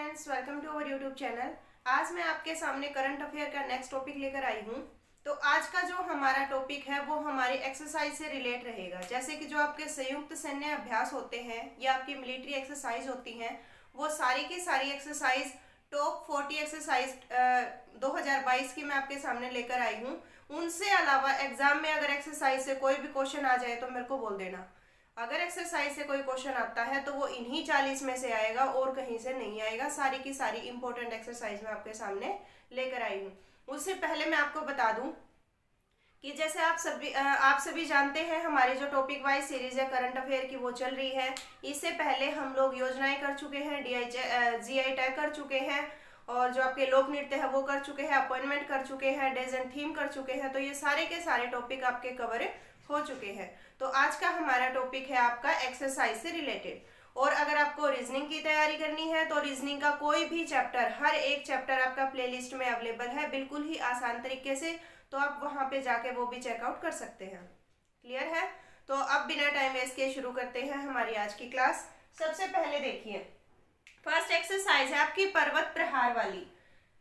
Friends, welcome to our YouTube channel. आज मैं आपके सामने करंट अफेयर का नेक्स्ट टॉपिक लेकर आई हूँ। तो आज का जो हमारा टॉपिक है वो हमारी एक्सरसाइज से रिलेट रहेगा। जैसे कि जो आपके संयुक्त सैन्य अभ्यास होते हैं या आपकी मिलिट्री एक्सरसाइज होती हैं, वो सारी की सारी एक्सरसाइज टॉप 40 एक्सरसाइज 2022 की मैं आपके सामने लेकर आई हूँ। उनसे अलावा एग्जाम में अगर एक्सरसाइज से कोई भी क्वेश्चन आ जाए तो मेरे को बोल देना। अगर एक्सरसाइज से कोई क्वेश्चन आता है तो वो इन्हीं 40 में से आएगा और कहीं से नहीं आएगा। सारी की सारी इंपॉर्टेंट एक्सरसाइज मैं आपके सामने लेकर आई हूँ। उससे पहले मैं आपको बता दूं कि जैसे आप सभी जानते हैं, हमारी जो टॉपिक वाइज सीरीज है करंट अफेयर की वो चल रही है। इससे पहले हम लोग योजनाएं कर चुके हैं, जीआई टैग कर चुके हैं, और जो आपके लोक नृत्य है वो कर चुके हैं, अपॉइंटमेंट कर चुके हैं, डेज एंड थीम कर चुके हैं। तो ये सारे के सारे टॉपिक आपके कवर हो चुके हैं। तो आज का हमारा टॉपिक है आपका एक्सरसाइज से रिलेटेड। और अगर आपको रीजनिंग की तैयारी करनी है तो रीजनिंग का कोई भी चैप्टर, हर एक चैप्टर आपका प्लेलिस्ट में अवेलेबल है, बिल्कुल ही आसान तरीके से। तो आप वहां पे जाके वो भी चेकआउट कर सकते हैं। क्लियर है? तो अब बिना टाइम वेस्ट किए शुरू करते हैं हमारी आज की क्लास। सबसे पहले देखिए, फर्स्ट एक्सरसाइज है आपकी पर्वत प्रहार वाली।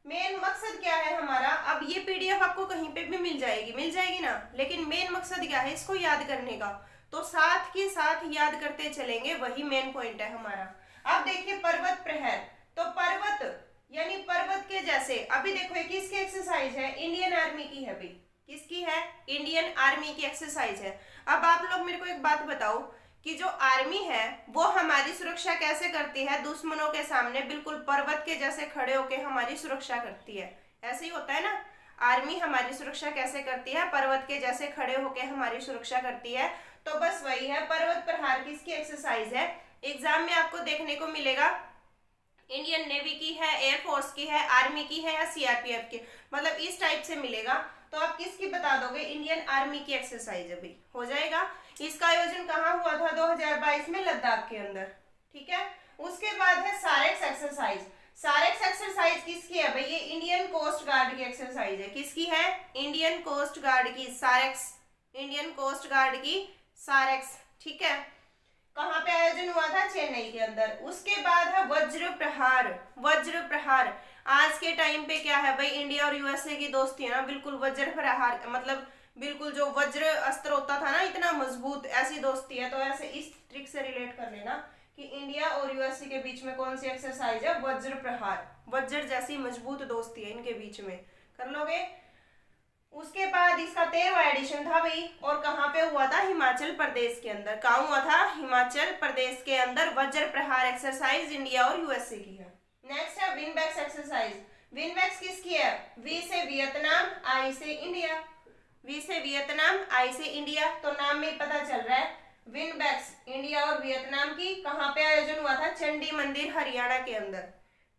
मेन मकसद क्या है हमारा? अब ये पीडीएफ आपको कहीं पे भी मिल जाएगी ना, लेकिन मेन मकसद क्या है इसको याद करने का। तो साथ के साथ याद करते चलेंगे, वही मेन पॉइंट है हमारा। अब देखिए पर्वत प्रहार, तो पर्वत यानी पर्वत के जैसे। अभी देखो ये किसकी एक्सरसाइज है? इंडियन आर्मी की है भाई। किसकी है? इंडियन आर्मी की एक्सरसाइज है। अब आप लोग मेरे को एक बात बताओ कि जो आर्मी है वो हमारी सुरक्षा कैसे करती है? दुश्मनों के सामने बिल्कुल पर्वत के जैसे खड़े होकर हमारी सुरक्षा करती है। ऐसे ही होता है ना, आर्मी हमारी सुरक्षा कैसे करती है? पर्वत के जैसे खड़े होकर हमारी सुरक्षा करती है। तो बस वही है पर्वत प्रहार। किसकी एक्सरसाइज है? एग्जाम में आपको देखने को मिलेगा इंडियन नेवी की है, एयरफोर्स की है, आर्मी की है या सीआरपीएफ की, मतलब इस टाइप से मिलेगा। तो आप किसकी बता दोगे? इंडियन आर्मी की एक्सरसाइज अभी हो जाएगा। इसका आयोजन कहाँ हुआ था? 2022 में लद्दाख के अंदर। ठीक है। उसके बाद है सारेक्स एक्सरसाइज। सारेक्स एक्सरसाइज किसकी है भाई? ये इंडियन कोस्ट गार्ड की एक्सरसाइज है। किसकी है? इंडियन कोस्ट गार्ड की सारेक्स। इंडियन कोस्ट गार्ड की सारेक्स। ठीक है। कहाँ पे आयोजन हुआ था? चेन्नई के अंदर। उसके बाद है वज्र प्रहार। वज्र प्रहार आज के टाइम पे क्या है भाई? इंडिया और यूएसए की दोस्ती है ना, बिल्कुल वज्र प्रहार, मतलब बिल्कुल जो वज्र अस्त्र होता था ना, इतना मजबूत, ऐसी दोस्ती है। तो ऐसे इस ट्रिक से रिलेट कर लेना कि इंडिया और यूएसए के बीच में कौन सी एक्सरसाइज है? वज्र प्रहार। वज्र जैसी मजबूत दोस्ती है इनके बीच में। कर लोगे? उसके बाद इसका 13वां एडिशन था भाई, और कहाँ पे हुआ था? हिमाचल प्रदेश के अंदर। कहाँ हुआ था? हिमाचल प्रदेश के अंदर। वज्र प्रहार एक्सरसाइज इंडिया और यूएसए की है। नेक्स्ट है विनबैक्स एक्सरसाइज। विनबैक्स किसकी है? वी से वियतनाम, आई से इंडिया। वी से वियतनाम, आई से इंडिया। तो नाम में पता चल रहा है विनबैक्स इंडिया और वियतनाम की। कहाँ पे आयोजन हुआ था? चंडी मंदिर हरियाणा के अंदर।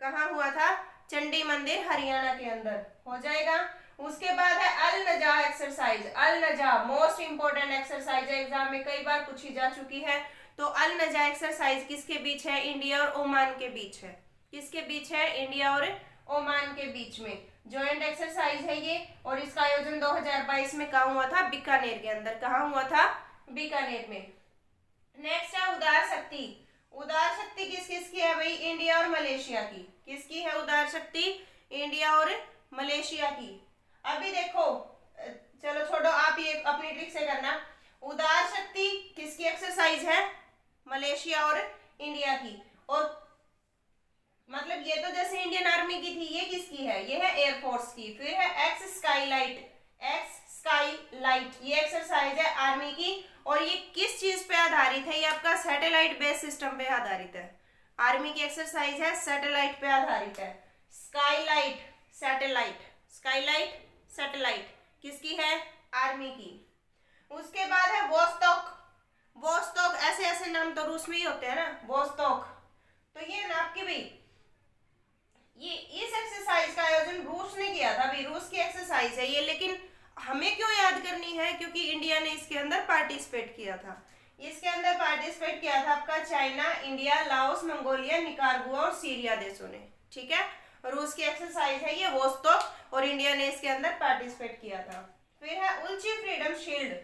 कहाँ हुआ था? चंडी मंदिर हरियाणा के अंदर। हो जाएगा। उसके बाद है अल नजा एक्सरसाइज। अल नजा मोस्ट इंपोर्टेंट एक्सरसाइज है, एग्जाम में कई बार पूछी जा चुकी है। तो अल नजा एक्सरसाइज किसके बीच है? इंडिया और ओमान के बीच है। किसके बीच है? इंडिया और ओमान के बीच में ज्वाइंट एक्सरसाइज है ये। और इसका आयोजन 2022 में कहाँ हुआ था? बीकानेर के अंदर। कहाँ हुआ था? बीकानेर में। नेक्स्ट है उदार शक्ति। उदार शक्ति किस किसकी है भाई? इंडिया और मलेशिया की। किसकी है उदार शक्ति? इंडिया और मलेशिया की। अभी देखो, चलो छोड़ो, आप ये अपनी ट्रिक से करना। उदार शक्ति किसकी एक्सरसाइज है? मलेशिया और इंडिया की। और मतलब ये तो जैसे इंडियन आर्मी की थी, ये किसकी है? ये है एयरफोर्स की। फिर है एक्स स्काईलाइट। एक्स स्काईलाइट ये एक्सरसाइज है आर्मी की। और ये किस चीज पे आधारित है? ये आपका सैटेलाइट बेस सिस्टम पे आधारित है। आर्मी की एक्सरसाइज है, सैटेलाइट पे आधारित है। स्काईलाइट सैटेलाइट, स्काईलाइट सैटेलाइट किसकी है? आर्मी की। उसके बाद है वोस्तोक। वोस्तोक, ऐसे ऐसे नाम तो रूस में ही होते हैं ना, वोस्तोक। तो ये ना आपकी भाई, ये इस एक्सरसाइज का आयोजन रूस ने किया था भाई, रूस की एक्सरसाइज है ये। लेकिन हमें क्यों याद करनी है? क्योंकि इंडिया ने इसके अंदर पार्टिसिपेट किया था। इसके अंदर पार्टिसिपेट किया था आपका China, India, Laos, Mongolia, Nicaragua और सीरिया देशों ने। ठीक है। रूस की एक्सरसाइज है ये वोस्तोक, और इंडिया ने इसके अंदर पार्टिसिपेट किया था। फिर है उल्ची फ्रीडम शील्ड।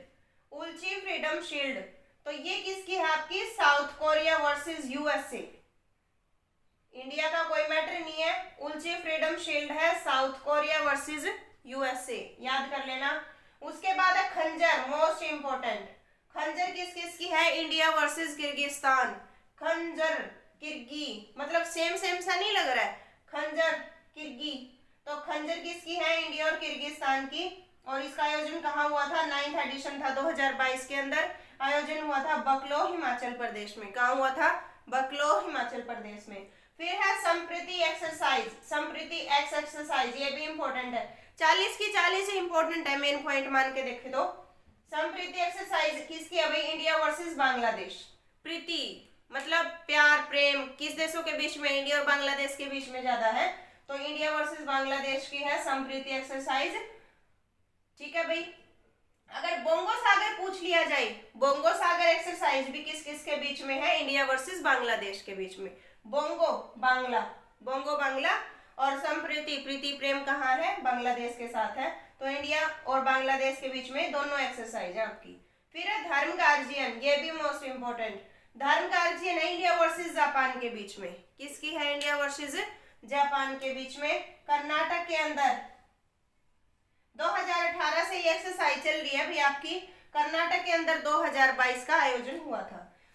उल्ची फ्रीडम शील्ड, तो ये किसकी है? आपकी south Korea versus USA. India का कोई मैटर नहीं है, उल्ची फ्रीडम शील्ड है साउथ कोरिया वर्सेस यूएसए, याद कर लेना। उसके बाद है खंजर, मोस्ट इंपोर्टेंट। खंजर किस किस की है? India versus Kyrgyzstan. खंजर किर्गी, मतलब सेम सेम सा नहीं लग रहा है, खंजर किर्गी। तो खंजर किसकी है? इंडिया और किर्गिस्तान की। और इसका आयोजन कहाँ हुआ था? 9th एडिशन था 2022 के अंदर। आयोजन हुआ था बकलो हिमाचल प्रदेश में। कहाँ हुआ था? बकलो हिमाचल प्रदेश में। फिर है Sampriti exercise, Sampriti x exercise, ये भी इंपॉर्टेंट है। 40 की 40 इंपॉर्टेंट है, मेन पॉइंट मान के देखे तो। संप्रीति एक्सरसाइज किसकी है भाई? India versus Bangladesh. प्रीति मतलब प्यार प्रेम, किस देशों के बीच में? इंडिया और बांग्लादेश के बीच में ज्यादा है, तो इंडिया वर्सेस बांग्लादेश की है संप्रीति एक्सरसाइज। ठीक है भाई। अगर बोंगो सागर पूछ लिया जाए, बोंगो सागर एक्सरसाइज भी किस किस के बीच में है? इंडिया वर्सेस बांग्लादेश के बीच में। बोंगो बांग्ला, बोंगो बांग्ला, और संप्रीति प्रीति प्रेम कहाँ है? बांग्लादेश के साथ है। तो इंडिया और बांग्लादेश के बीच में दोनों एक्सरसाइज है आपकी। फिर है धर्म गार्जियन, ये भी मोस्ट इंपोर्टेंट। धर्म गार्जियन है इंडिया वर्सेस जापान के बीच में। किसकी है? इंडिया वर्सेस जापान के बीच में। कर्नाटक के अंदर 2018 से ये एक्सरसाइज चल रही है अभी आपकी। कर्नाटक के अंदर 2022 का आयोजन हुआ था।